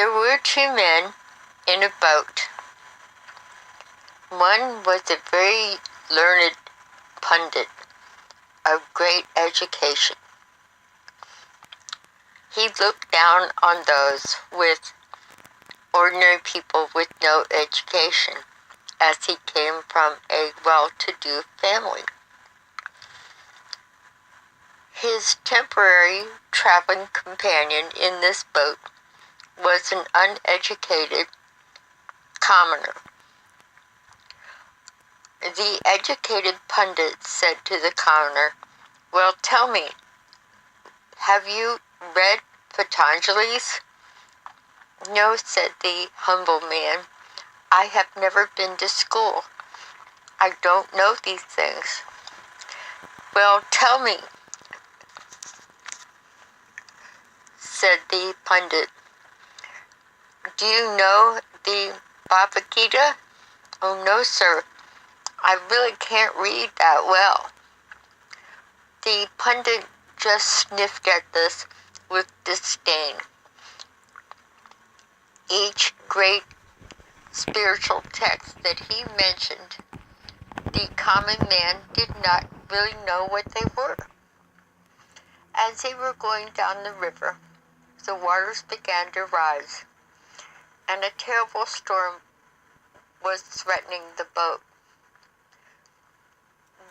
There were two men in a boat. One was a very learned pundit of great education. He looked down on those with ordinary people with no education, as he came from a well-to-do family. His temporary traveling companion in this boat was an uneducated commoner. The educated pundit said to the commoner, "Well, tell me, have you read Patanjali's?" "No," said the humble man, "I have never been to school. I don't know these things." "Well, tell me," said the pundit, "do you know the Bhagavad Gita?" "Oh, no, sir. I really can't read that well." The pundit just sniffed at this with disdain. Each great spiritual text that he mentioned, the common man did not really know what they were. As they were going down the river, the waters began to rise, and a terrible storm was threatening the boat.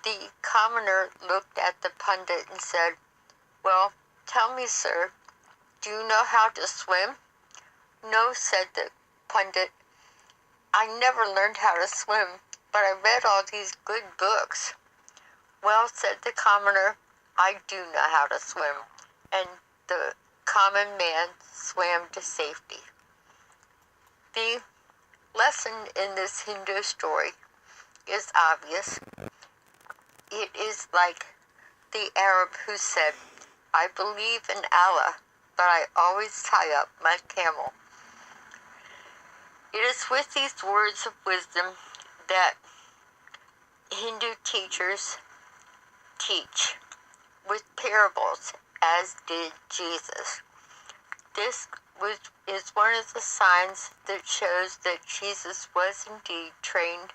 The commoner looked at the pundit and said, "Well, tell me, sir, do you know how to swim?" "No," said the pundit, "I never learned how to swim, but I read all these good books." "Well," said the commoner, "I do know how to swim," and the common man swam to safety. The lesson in this Hindu story is obvious. It is like the Arab who said, "I believe in Allah, but I always tie up my camel." It is with these words of wisdom that Hindu teachers teach, with parables, as did Jesus. This is one of the signs that shows that Jesus was indeed trained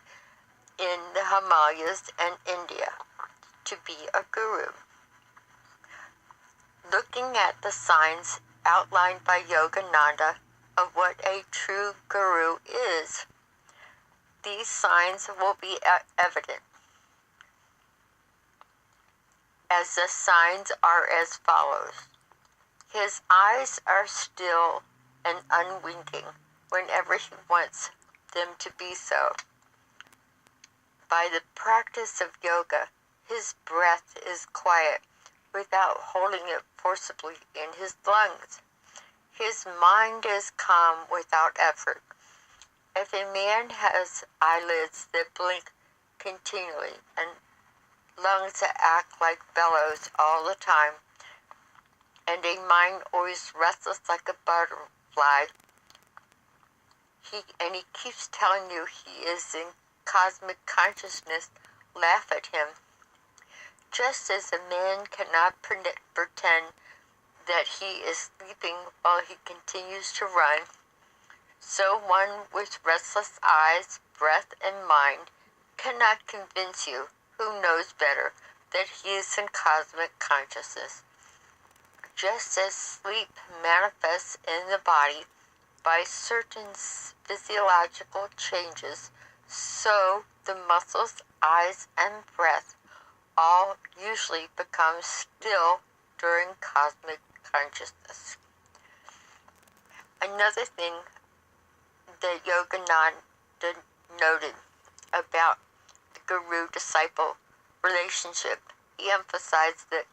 in the Himalayas and India to be a guru. Looking at the signs outlined by Yogananda of what a true guru is, these signs will be evident. As the signs are as follows. His eyes are still and unwinking whenever he wants them to be so. By the practice of yoga, his breath is quiet without holding it forcibly in his lungs. His mind is calm without effort. If a man has eyelids that blink continually and lungs that act like bellows all the time, and a mind always restless like a butterfly, and he keeps telling you he is in cosmic consciousness, laugh at him. Just as a man cannot pretend that he is sleeping while he continues to run, so one with restless eyes, breath, and mind cannot convince you, who knows better, that he is in cosmic consciousness. Just as sleep manifests in the body by certain physiological changes, so the muscles, eyes, and breath all usually become still during cosmic consciousness. Another thing that Yogananda noted about the guru-disciple relationship, he emphasized that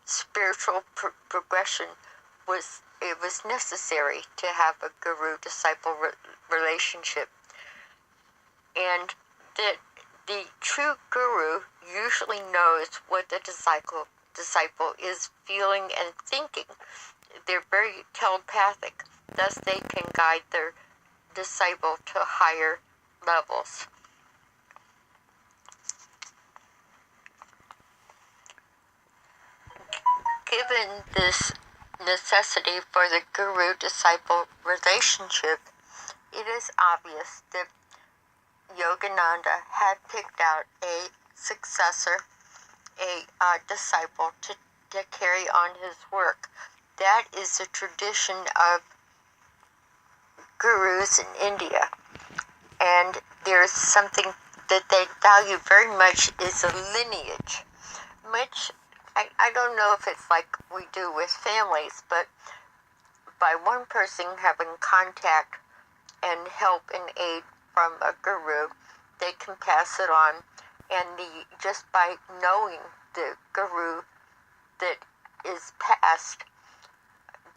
spiritual progression was necessary to have a guru-disciple relationship, and that the true guru usually knows what the disciple is feeling and thinking. They're very telepathic, thus they can guide their disciple to higher levels. Given this necessity for the guru-disciple relationship, it is obvious that Yogananda had picked out a successor, a disciple to carry on his work. That is the tradition of gurus in India, and there's something that they value very much is a lineage. Which I don't know if it's like we do with families, but by one person having contact and help and aid from a guru, they can pass it on, and just by knowing the guru that is passed,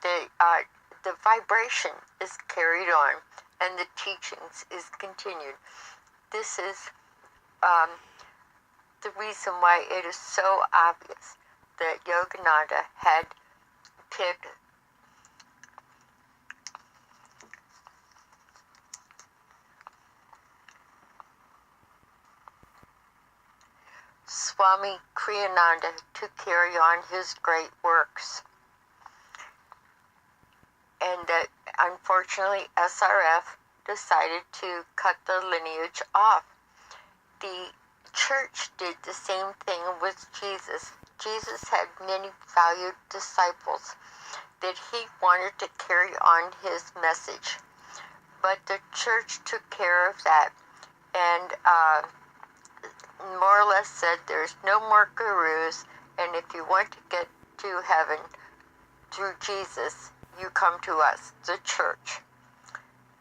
the vibration is carried on and the teachings is continued. This is the reason why it is so obvious that Yogananda had picked SWAMI KRIYANANDA to carry on his great works. And that unfortunately SRF decided to cut the lineage off. The church did the same thing with Jesus. Jesus had many valued disciples that he wanted to carry on his message. But the church took care of that and more or less said there's no more gurus, and if you want to get to heaven through Jesus, you come to us, the church.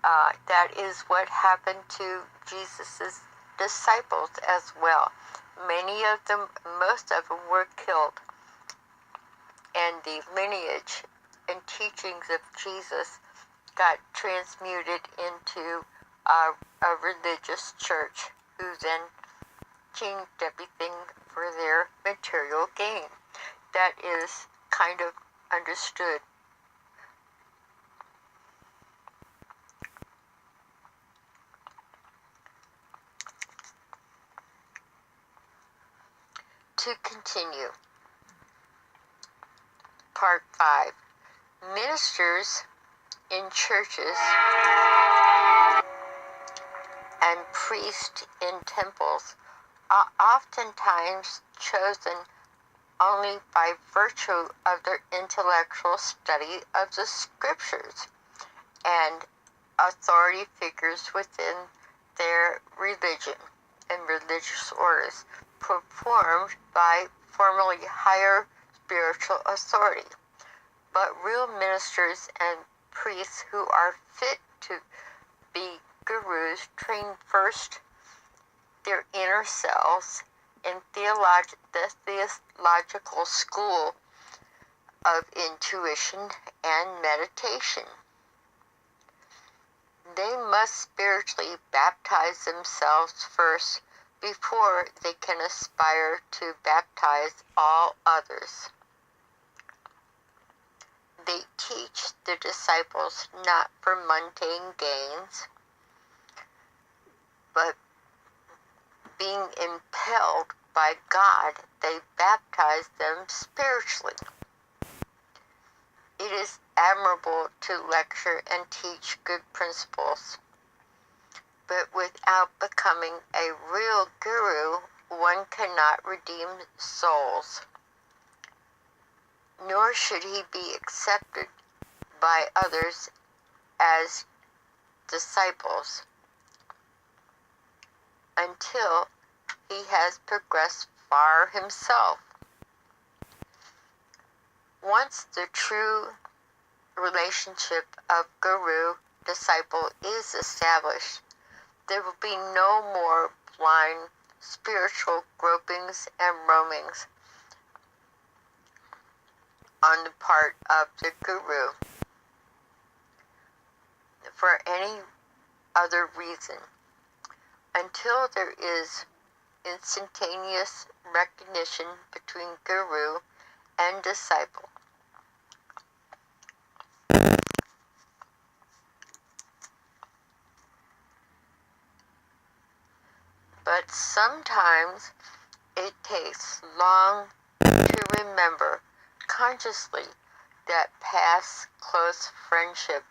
That is what happened to Jesus' disciples as well. Many of them, most of them were killed, and the lineage and teachings of Jesus got transmuted into a religious church, who then changed everything for their material gain. That is kind of understood. To continue, Part 5. Ministers in churches and priests in temples are oftentimes chosen only by virtue of their intellectual study of the scriptures and authority figures within their religion and religious orders, performed by formerly higher spiritual authority. But real ministers and priests who are fit to be gurus train first their inner selves in the theological school of intuition and meditation. They must spiritually baptize themselves first before they can aspire to baptize all others. They teach the disciples not for mundane gains, but being impelled by God, they baptize them spiritually. It is admirable to lecture and teach good principles, but without becoming a real guru, one cannot redeem souls, nor should he be accepted by others as disciples until he has progressed far himself. Once the true relationship of guru-disciple is established, there will be no more blind spiritual gropings and roamings on the part of the guru for any other reason, until there is instantaneous recognition between guru and disciple. But sometimes it takes long to remember consciously that past close friendship,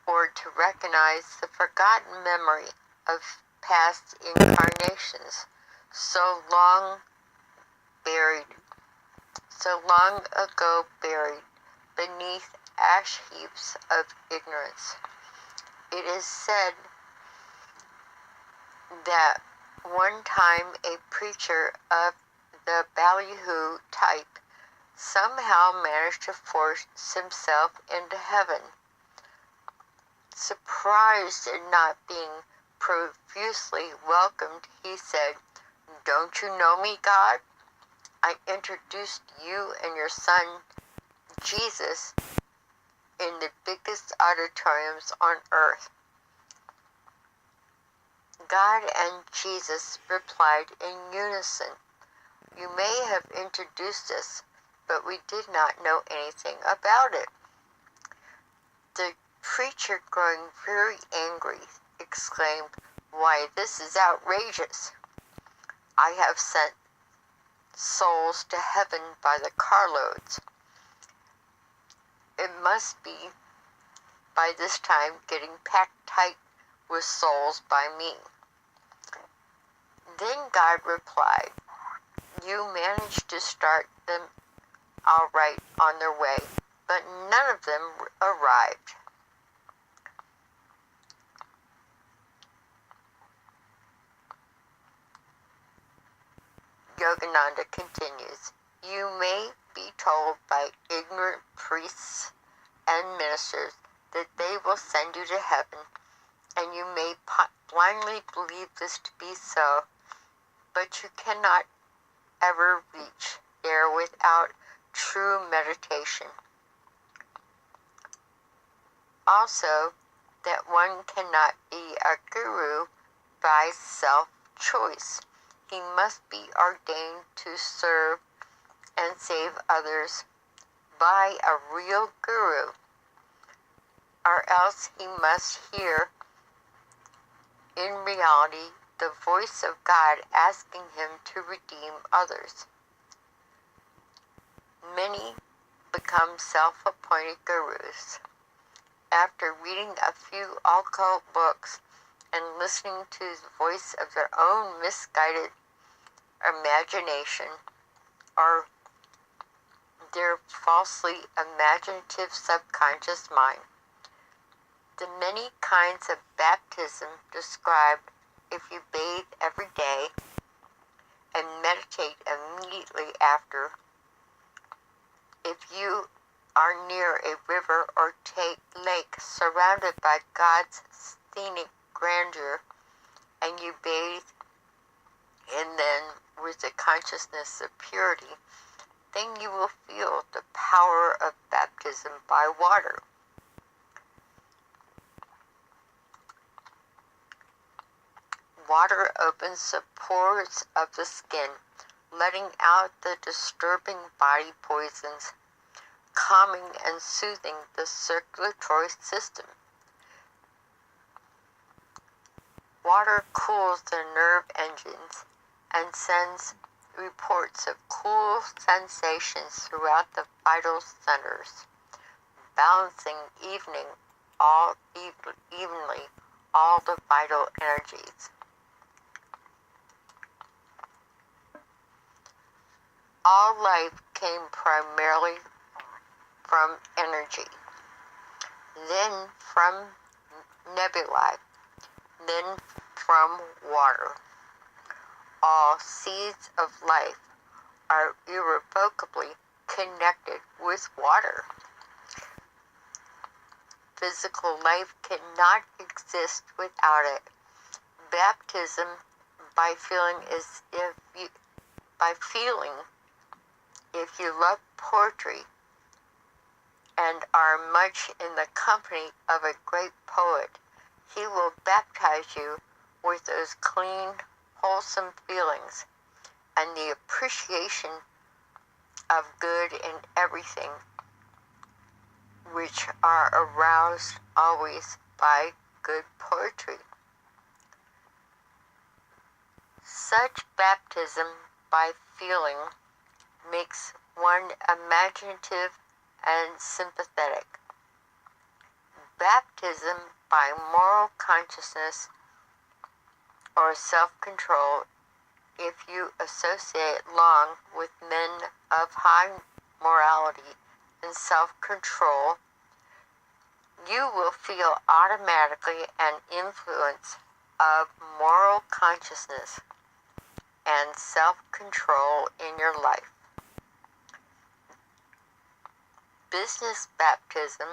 or to recognize the forgotten memory of past incarnations, so long ago buried beneath ash heaps of ignorance. It is said that one time a preacher of the ballyhoo type somehow managed to force himself into heaven. Surprised at not being profusely welcomed, he said, "Don't you know me, God? I introduced you and your son, Jesus, in the biggest auditoriums on earth." God and Jesus replied in unison, "You may have introduced us, but we did not know anything about it." The preacher, growing very angry, exclaimed, "Why, this is outrageous. I have sent souls to heaven by the carloads. It must be by this time getting packed tight with souls by me." Then God replied, "You managed to start them all right on their way, but none of them arrived." Yogananda continues, "You may be told by ignorant priests and ministers that they will send you to heaven, and you may blindly believe this to be so, but you cannot ever reach there without true meditation. Also, that one cannot be a guru by self-choice. He must be ordained to serve and save others by a real guru, or else he must hear in reality the voice of God asking him to redeem others. Many become self-appointed gurus. After reading a few occult books and listening to the voice of their own misguided imagination or their falsely imaginative subconscious mind. The many kinds of baptism described, if you bathe every day and meditate immediately after, if you are near a river or lake surrounded by God's scenic grandeur, and you bathe in them with the consciousness of purity, then you will feel the power of baptism by water. Water opens the pores of the skin, letting out the disturbing body poisons, calming and soothing the circulatory system. Water cools the nerve engines and sends reports of cool sensations throughout the vital centers, balancing evenly all the vital energies. All life came primarily from energy, then from nebulae, then from water. All seeds of life are irrevocably connected with water. Physical life cannot exist without it. Baptism by feeling if you love poetry and are much in the company of a great poet, he will baptize you with those clean, wholesome feelings and the appreciation of good in everything, which are aroused always by good poetry. Such baptism by feeling makes one imaginative and sympathetic. Baptism by moral consciousness or self-control, if you associate long with men of high morality and self-control, you will feel automatically an influence of moral consciousness and self-control in your life. Business baptism,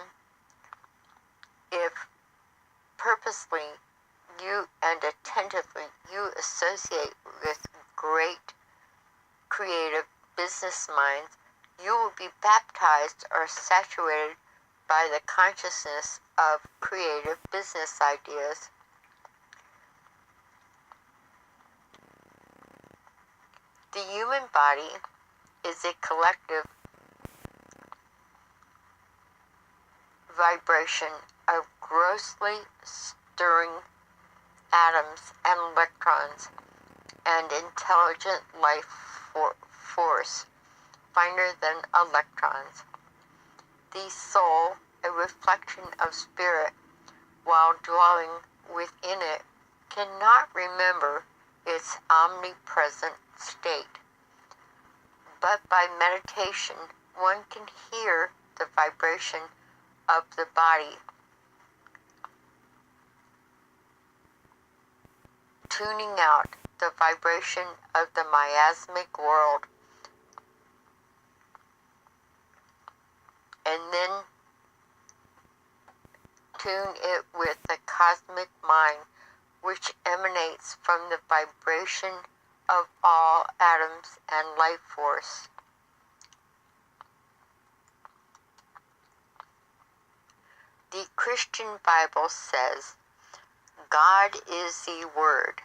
if purposely you and attentively you associate with great creative business minds, you will be baptized or saturated by the consciousness of creative business ideas. The human body is a collective vibration of grossly stirring atoms and electrons and intelligent life force finer than electrons. The soul, a reflection of spirit, while dwelling within it, cannot remember its omnipresent state. But by meditation, one can hear the vibration of the body, tuning out the vibration of the miasmic world, and then tune it with the cosmic mind, which emanates from the vibration of all atoms and life force. The Christian Bible says, God is the Word.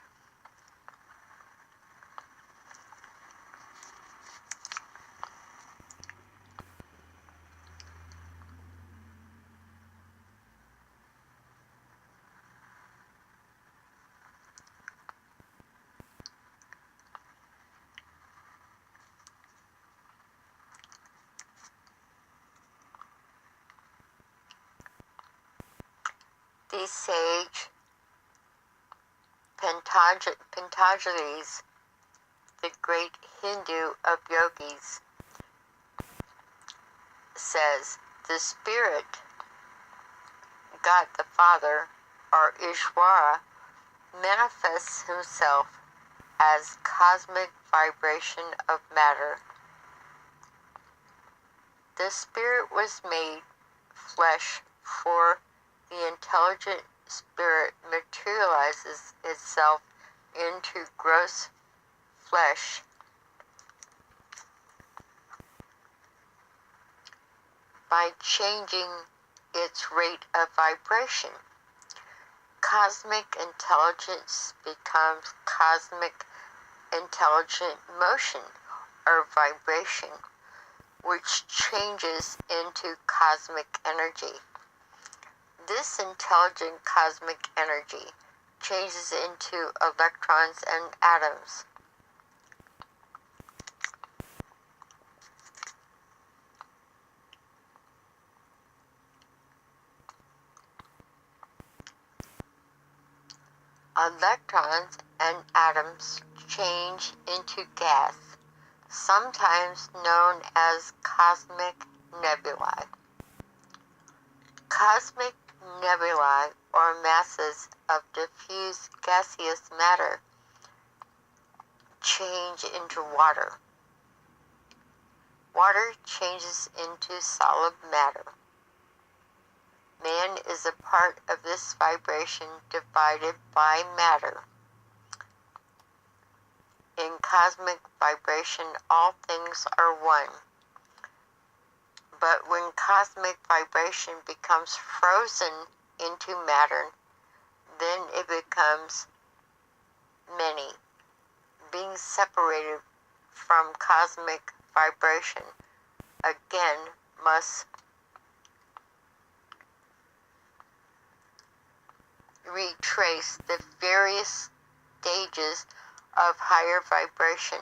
The sage Patanjali, the great Hindu of yogis, says, the Spirit, God the Father, or Ishvara, manifests himself as cosmic vibration of matter. The Spirit was made flesh, for the intelligent spirit materializes itself into gross flesh by changing its rate of vibration. Cosmic intelligence becomes cosmic intelligent motion or vibration, which changes into cosmic energy. This intelligent cosmic energy changes into electrons and atoms. Electrons and atoms change into gas, sometimes known as cosmic nebulae. Cosmic nebulae, or masses of diffuse gaseous matter, change into water. Water changes into solid matter. Man is a part of this vibration divided by matter. In cosmic vibration, all things are one. But when cosmic vibration becomes frozen into matter, then it becomes many. Being separated from cosmic vibration again must retrace the various stages of higher vibration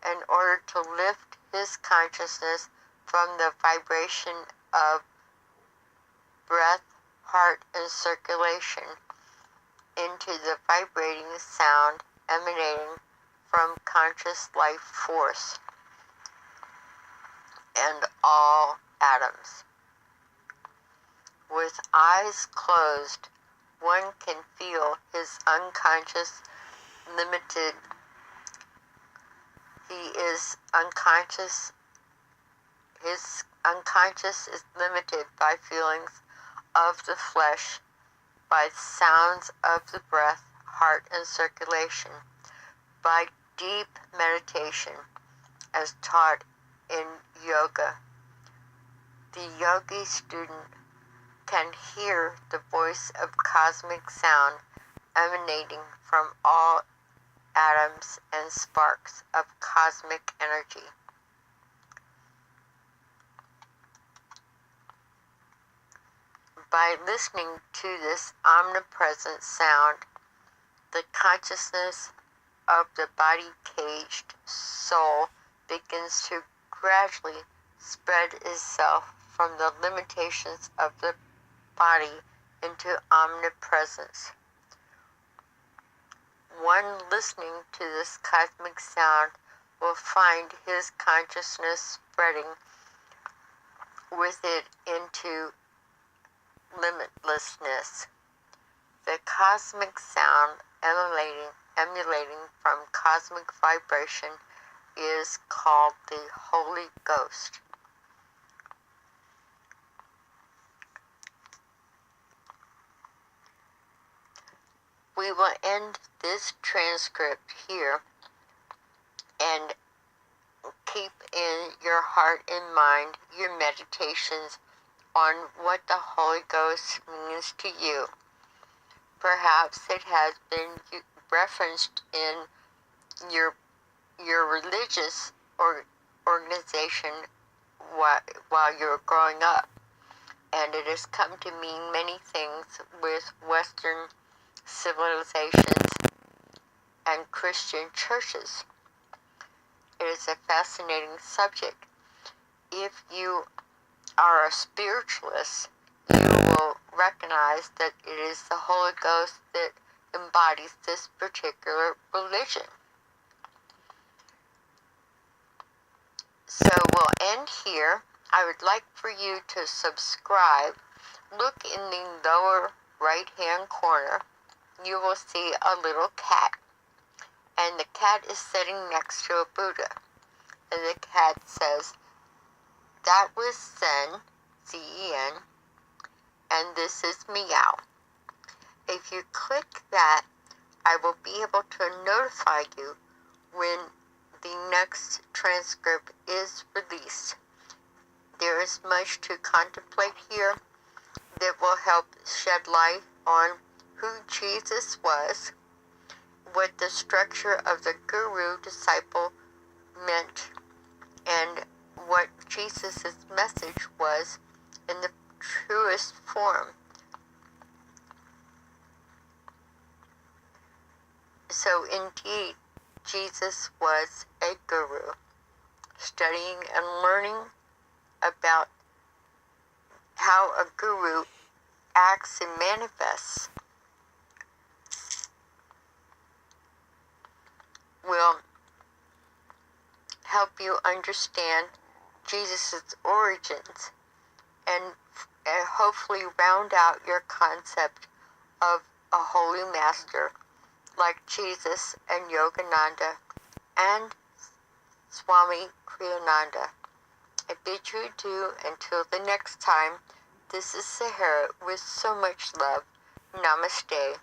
in order to lift his consciousness from the vibration of breath, heart, and circulation into the vibrating sound emanating from conscious life force and all atoms. With eyes closed, one can feel his unconscious limited. He is unconscious. His unconscious is limited by feelings of the flesh, by sounds of the breath, heart, and circulation, by deep meditation, as taught in yoga. The yogi student can hear the voice of cosmic sound emanating from all atoms and sparks of cosmic energy. By listening to this omnipresent sound, the consciousness of the body-caged soul begins to gradually spread itself from the limitations of the body into omnipresence. One listening to this cosmic sound will find his consciousness spreading with it into limitlessness. The cosmic sound emulating from cosmic vibration is called the Holy Ghost. We will end this transcript here and keep in your heart and mind your meditations on what the Holy Ghost means to you. Perhaps it has been referenced in your religious organization while you're growing up, and it has come to mean many things with Western civilizations and Christian churches. It is a fascinating subject. If you are a spiritualist, you will recognize that it is the Holy Ghost that embodies this particular religion. So we'll end here. I would like for you to subscribe. Look in the lower right-hand corner. You will see a little cat. And the cat is sitting next to a Buddha. And the cat says, "That was Zen, Z-E-N, and this is Meow." If you click that, I will be able to notify you when the next transcript is released. There is much to contemplate here that will help shed light on who Jesus was, what the structure of the guru-disciple meant, and what Jesus' message was in the truest form. So indeed, Jesus was a guru, studying and learning about how a guru acts and manifests will help you understand Jesus' origins and hopefully round out your concept of a holy master like Jesus and Yogananda and SWAMI KRIYANANda. I bid you adieu until the next time. This is Sahara with so much love. Namaste.